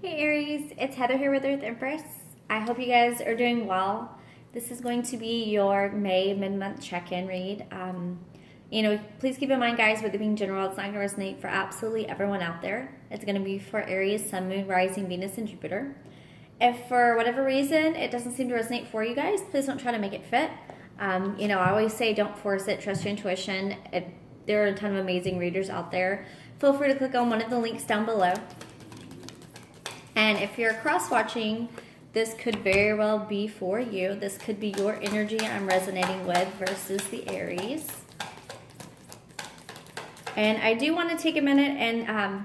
Hey Aries, it's Heather here with Earth Empress. I hope you guys are doing well. This is going to be your May mid-month check-in read. Please keep in mind, guys, with it being general, it's not going to resonate for absolutely everyone out there. It's going to be for Aries, Sun, Moon, Rising, Venus, and Jupiter. If for whatever reason it doesn't seem to resonate for you guys, please don't try to make it fit. I always say don't force it, trust your intuition. There are a ton of amazing readers out there. Feel free to click on one of the links down below. And if you're cross-watching, this could very well be for you. This could be your energy I'm resonating with versus the Aries. And I do want to take a minute and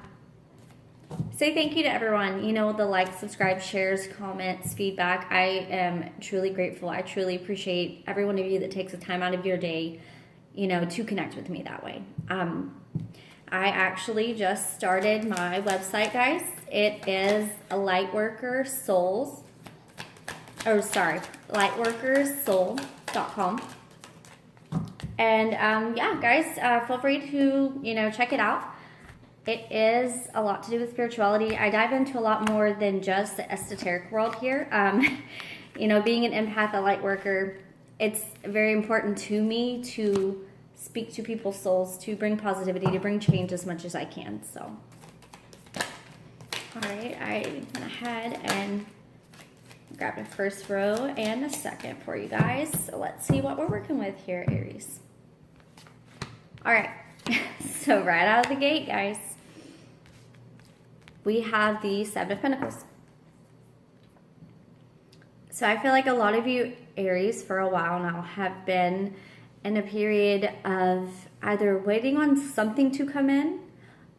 say thank you to everyone. The likes, subscribe, shares, comments, feedback. I am truly grateful. I truly appreciate every one of you that takes the time out of your day, to connect with me that way. I actually just started my website, guys. It is lightworkerssoul.com. And yeah, guys, feel free to, check it out. It is a lot to do with spirituality. I dive into a lot more than just the esoteric world here. Being an empath, a light worker, it's very important to me to speak to people's souls, to bring positivity, to bring change as much as I can. So, all right, I went ahead and grabbed a first row and a second for you guys. So let's see what we're working with here, Aries. All right, so right out of the gate, guys, we have the Seven of Pentacles. So I feel like a lot of you Aries for a while now have been in a period of either waiting on something to come in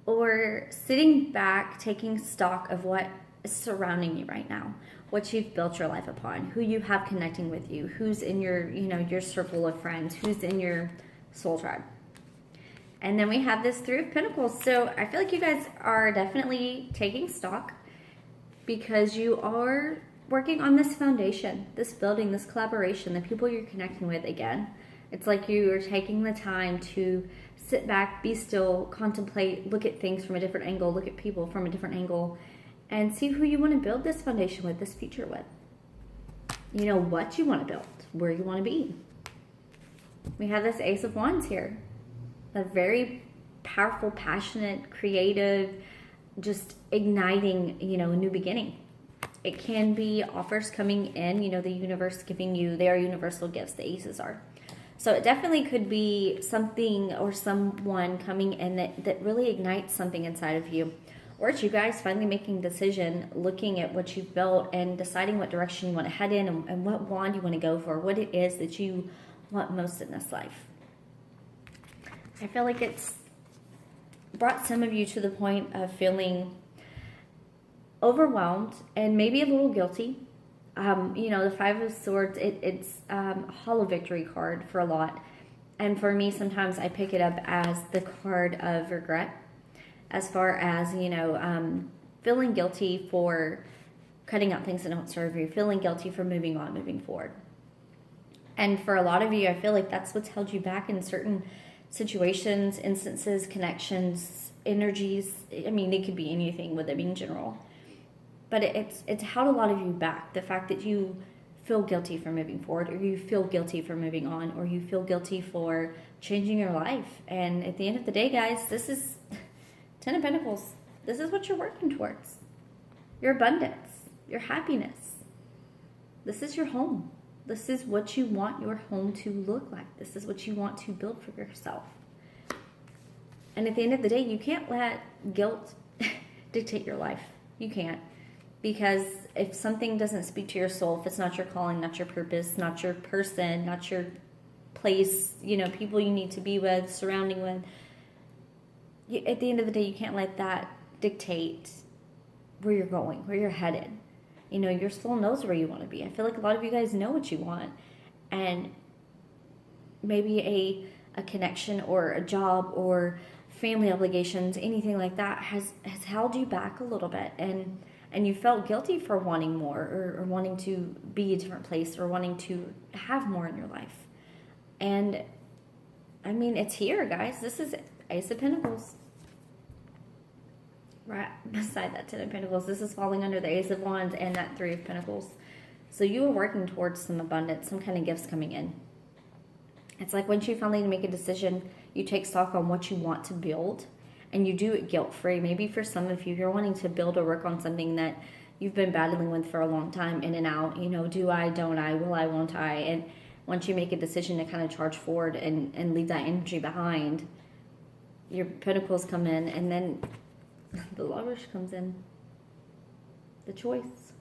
or sitting back, taking stock of what is surrounding you right now, what you've built your life upon, who you have connecting with you, who's in your, your circle of friends, who's in your soul tribe. And then we have this Three of Pentacles. So I feel like you guys are definitely taking stock because you are working on this foundation, this building, this collaboration, the people you're connecting with again. It's like you are taking the time to sit back, be still, contemplate, look at things from a different angle, look at people from a different angle, and see who you want to build this foundation with, this future with. What you want to build, where you want to be. We have this Ace of Wands here. A very powerful, passionate, creative, just igniting, a new beginning. It can be offers coming in, the universe giving you their universal gifts, the aces are. So it definitely could be something or someone coming in that really ignites something inside of you. Or it's you guys finally making a decision, looking at what you've built and deciding what direction you want to head in and what wand you want to go for, what it is that you want most in this life. I feel like it's brought some of you to the point of feeling overwhelmed and maybe a little guilty. The Five of Swords, it's a hollow victory card for a lot. And for me, sometimes I pick it up as the card of regret, as far as, feeling guilty for cutting out things that don't serve you, feeling guilty for moving on, moving forward. And for a lot of you, I feel like that's what's held you back in certain situations, instances, connections, energies. I mean, it could be anything with it being general. But it's held a lot of you back. The fact that you feel guilty for moving forward, or you feel guilty for moving on, or you feel guilty for changing your life. And at the end of the day, guys, this is Ten of Pentacles. This is what you're working towards. Your abundance, your happiness. This is your home. This is what you want your home to look like. This is what you want to build for yourself. And at the end of the day, you can't let guilt dictate your life. You can't. Because if something doesn't speak to your soul, if it's not your calling, not your purpose, not your person, not your place, people you need to be with, surrounding with, at the end of the day, you can't let that dictate where you're going, where you're headed. Your soul knows where you want to be. I feel like a lot of you guys know what you want. And maybe a connection or a job or family obligations, anything like that has held you back a little bit. And you felt guilty for wanting more or wanting to be a different place or wanting to have more in your life. And, I mean, it's here, guys. This is Ace of Pentacles. right beside that Ten of Pentacles. This is falling under the Ace of Wands and that Three of Pentacles. So you are working towards some abundance, some kind of gifts coming in. It's like once you finally make a decision, you take stock on what you want to build, and you do it guilt-free. Maybe for some of you, you're wanting to build or work on something that you've been battling with for a long time, in and out. You know, do I, don't I, will I, won't I? And once you make a decision to kind of charge forward and leave that energy behind, your Pentacles come in, and then the Lovers comes in. The Choice.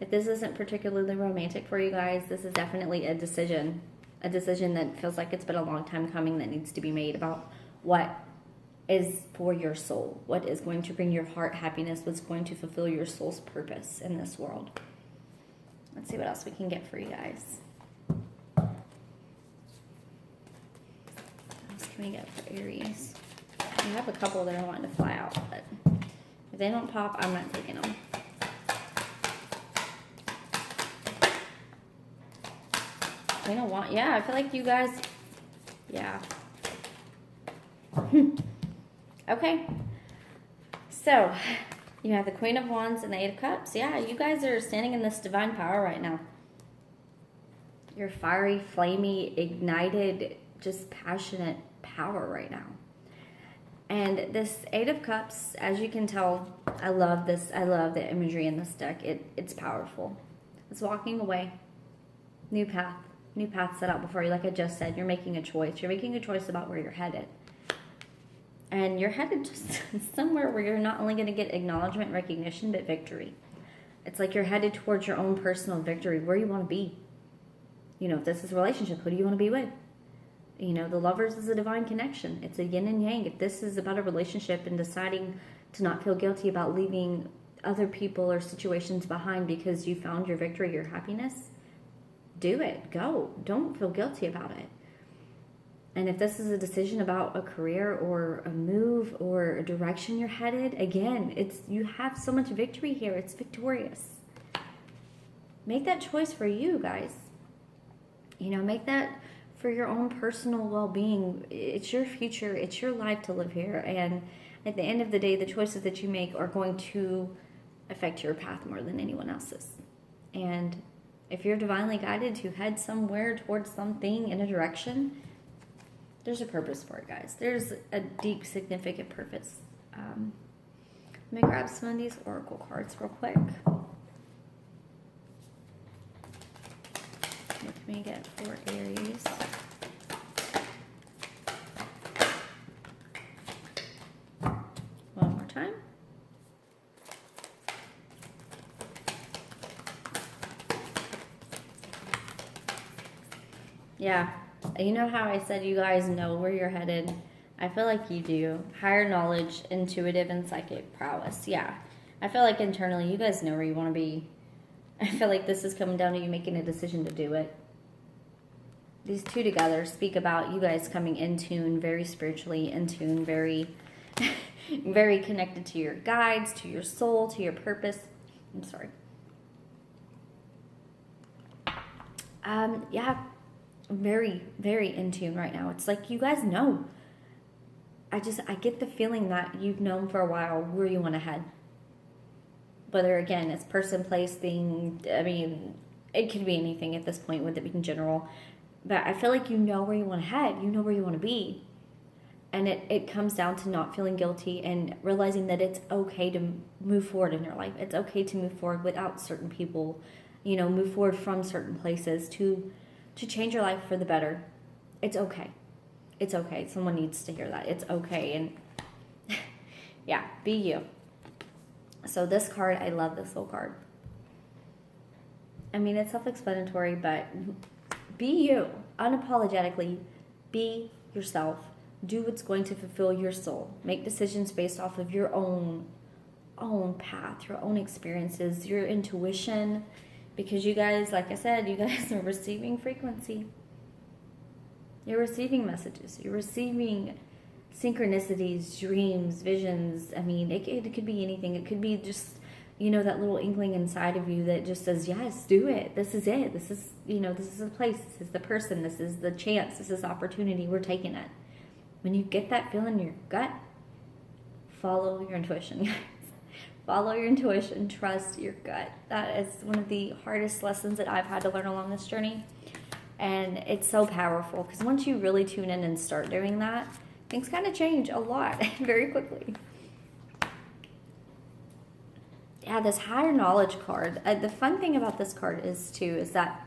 If this isn't particularly romantic for you guys, this is definitely a decision that feels like it's been a long time coming, that needs to be made about what is for your soul, what is going to bring your heart happiness, what's going to fulfill your soul's purpose in this world. Let's see what else we can get for you guys. What else can we get for Aries? I have a couple that are wanting to fly out, but if they don't pop, I'm not taking them. They don't want, yeah, I feel like you guys, yeah. Okay. So, you have the Queen of Wands and the Eight of Cups. Yeah, you guys are standing in this divine power right now. You're fiery, flamey, ignited, just passionate power right now. And this Eight of Cups, as you can tell, I love this. I love the imagery in this deck. It's powerful. It's walking away. New path set out before you. Like I just said, you're making a choice. You're making a choice about where you're headed. And you're headed just somewhere where you're not only going to get acknowledgement, recognition, but victory. It's like you're headed towards your own personal victory, where you want to be. You know, if this is a relationship, who do you want to be with? You know, the Lovers is a divine connection. It's a yin and yang. If this is about a relationship and deciding to not feel guilty about leaving other people or situations behind because you found your victory, your happiness, do it. Go. Don't feel guilty about it. And if this is a decision about a career or a move or a direction you're headed, again, you have so much victory here. It's victorious. Make that choice for you, guys. You know, make that for your own personal well-being. It's your future. It's your life to live here. And at the end of the day, the choices that you make are going to affect your path more than anyone else's. And if you're divinely guided to head somewhere towards something in a direction, there's a purpose for it, guys. There's a deep, significant purpose. Let me grab some of these oracle cards real quick. What can we get for Aries? One more time. Yeah, you know how I said you guys know where you're headed? I feel like you do. Higher knowledge, intuitive, and psychic prowess. Yeah, I feel like internally you guys know where you want to be. I feel like this is coming down to you making a decision to do it. These two together speak about you guys coming in tune, very spiritually in tune, very, very connected to your guides, to your soul, to your purpose. I'm sorry. Yeah, very, very in tune right now. It's like you guys know. I get the feeling that you've known for a while where you want to head. Whether, again, it's person, place, thing, I mean, it could be anything at this point with it being general. But I feel like you know where you want to head. You know where you want to be. And it comes down to not feeling guilty and realizing that it's okay to move forward in your life. It's okay to move forward without certain people, you know, move forward from certain places to change your life for the better. It's okay. It's okay. Someone needs to hear that. It's okay. And yeah, be you. So this card, I love this little card. I mean, it's self-explanatory, but be you. Unapologetically, be yourself. Do what's going to fulfill your soul. Make decisions based off of your own path, your own experiences, your intuition. Because you guys, like I said, you guys are receiving frequency. You're receiving messages. You're receiving synchronicities, dreams, visions. I mean, it could be anything. It could be just, you know, that little inkling inside of you that just says, yes, do it. This is it. This is, you know, this is the place. This is the person. This is the chance. This is opportunity. We're taking it. When you get that feeling in your gut, follow your intuition, guys. Follow your intuition, trust your gut. That is one of the hardest lessons that I've had to learn along this journey. And it's so powerful because once you really tune in and start doing that, things kind of change a lot very quickly. Yeah, this higher knowledge card. The fun thing about this card is that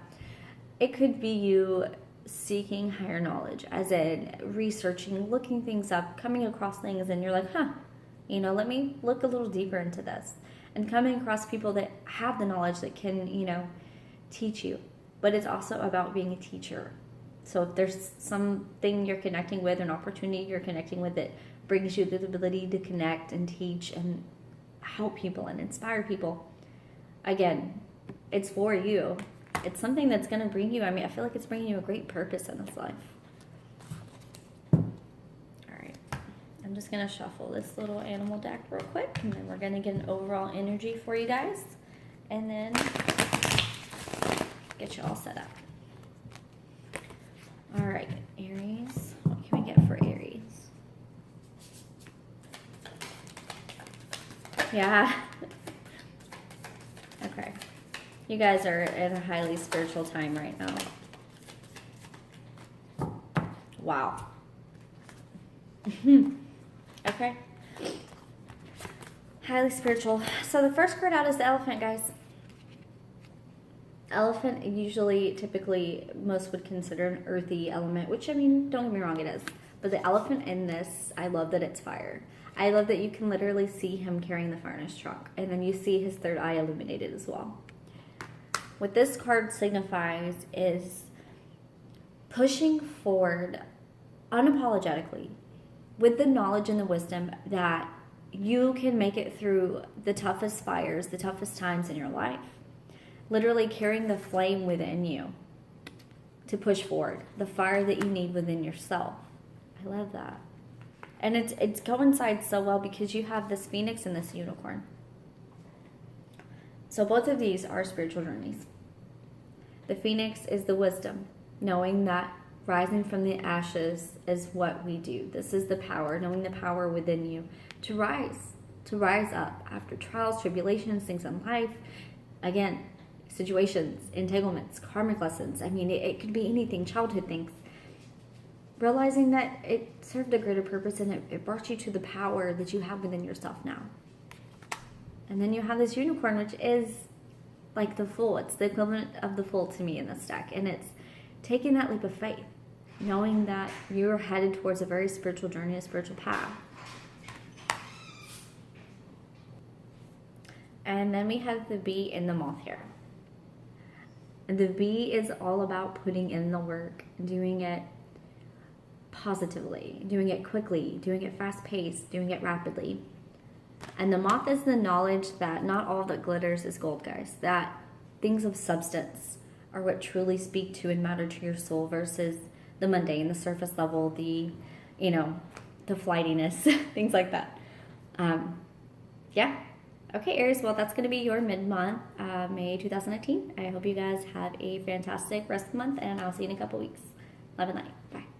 it could be you seeking higher knowledge, as in researching, looking things up, coming across things, and you're like, let me look a little deeper into this. And coming across people that have the knowledge that can, teach you. But it's also about being a teacher. So if there's something you're connecting with, an opportunity you're connecting with that brings you the ability to connect and teach and help people and inspire people, again, it's for you. It's something that's going to bring you, I feel like it's bringing you a great purpose in this life. I'm just going to shuffle this little animal deck real quick, and then we're going to get an overall energy for you guys, and then get you all set up. All right, Aries. What can we get for Aries? Yeah. Okay. You guys are in a highly spiritual time right now. Wow. Okay. Highly spiritual. So the first card out is the elephant, guys. Elephant typically, most would consider an earthy element, which, don't get me wrong, it is. But the elephant in this, I love that it's fire. I love that you can literally see him carrying the fire in his trunk. And then you see his third eye illuminated as well. What this card signifies is pushing forward unapologetically with the knowledge and the wisdom that you can make it through the toughest fires, the toughest times in your life. Literally carrying the flame within you to push forward, the fire that you need within yourself. I love that. And it coincides so well because you have this phoenix and this unicorn. So both of these are spiritual journeys. The phoenix is the wisdom, knowing that rising from the ashes is what we do. This is the power, knowing the power within you to rise up after trials, tribulations, things in life. Again, situations, entanglements, karmic lessons. It could be anything, childhood things. Realizing that it served a greater purpose and it brought you to the power that you have within yourself now. And then you have this unicorn, which is like the fool. It's the equivalent of the fool to me in this deck. And it's taking that leap of faith, knowing that you're headed towards a very spiritual journey, a spiritual path. And then we have the bee and the moth here. The bee is all about putting in the work, doing it positively, doing it quickly, doing it fast-paced, doing it rapidly. And the moth is the knowledge that not all that glitters is gold, guys. That things of substance are what truly speak to and matter to your soul versus the mundane, the surface level, the flightiness, things like that. Yeah. Okay, Aries, well, that's going to be your mid-month, May 2019. I hope you guys have a fantastic rest of the month, and I'll see you in a couple weeks. Love and light. Bye.